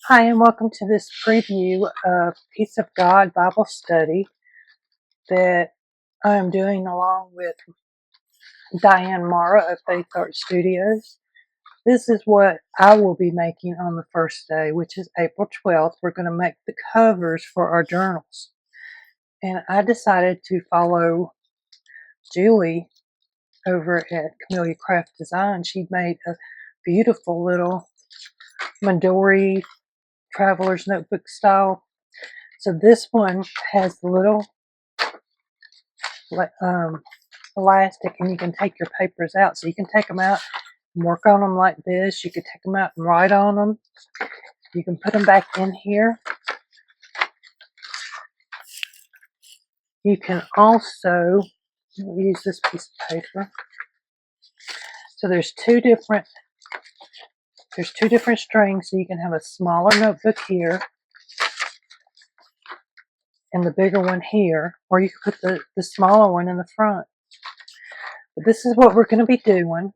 Hi, and welcome to this preview of Peace of God Bible study that I am doing along with Diane Marra of Faithart Studios. This is what I will be making on the first day, which is April 12th. We're going to make the covers for our journals. And I decided to follow Julie over at Camellia Craft Design. She made a beautiful little Midori traveler's notebook style. So this one has the little elastic, and you can take your papers out. So you can take them out and work on them like this. You can take them out and write on them. You can put them back in here. You can also use this piece of paper. So there's two different strings. So you can have a smaller notebook here and the bigger one here, or you can put the smaller one in the front. But this is what we're going to be doing.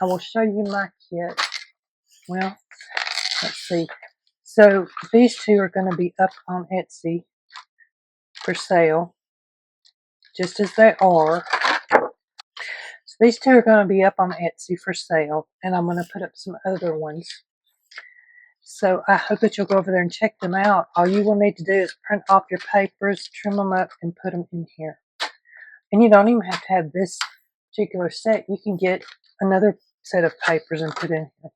I will show you my kit. Well, let's see. So these two are going to be up on Etsy for sale, just as they are. So these two are going to be up on Etsy for sale, and I'm going to put up some other ones. So I hope that you'll go over there and check them out. All you will need to do is print off your papers, trim them up, and put them in here. And you don't even have to have this particular set. You can get another set of papers and put in here.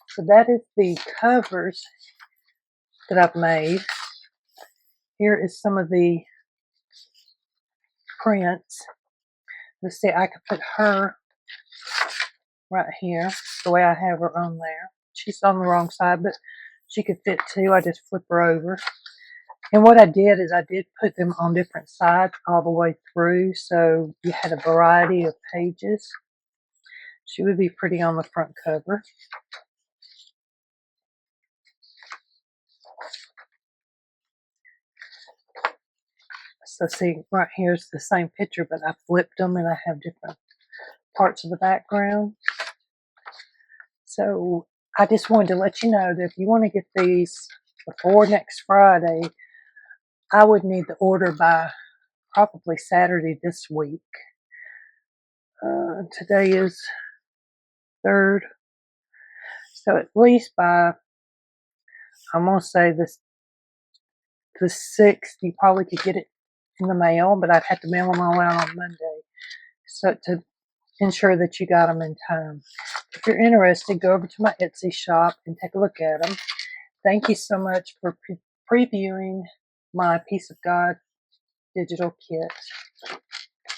So that is the covers that I've made. Here is some of the prints. Let's see, I could put her right here, the way I have her on there. She's on the wrong side, but she could fit too. I just flip her over. And what I did is I did put them on different sides all the way through, so you had a variety of pages. She would be pretty on the front cover. So see, right here's the same picture, but I flipped them and I have different parts of the background. So I just wanted to let you know that if you want to get these before next Friday, I would need the order by probably Saturday this week. Today is 3rd. So at least by, I'm going to say the 6th, you probably could get it in the mail, but I'd have to mail them all out on Monday. So to ensure that you got them in time. If you're interested, go over to my Etsy shop and take a look at them. Thank you so much for previewing my Peace of God digital kit.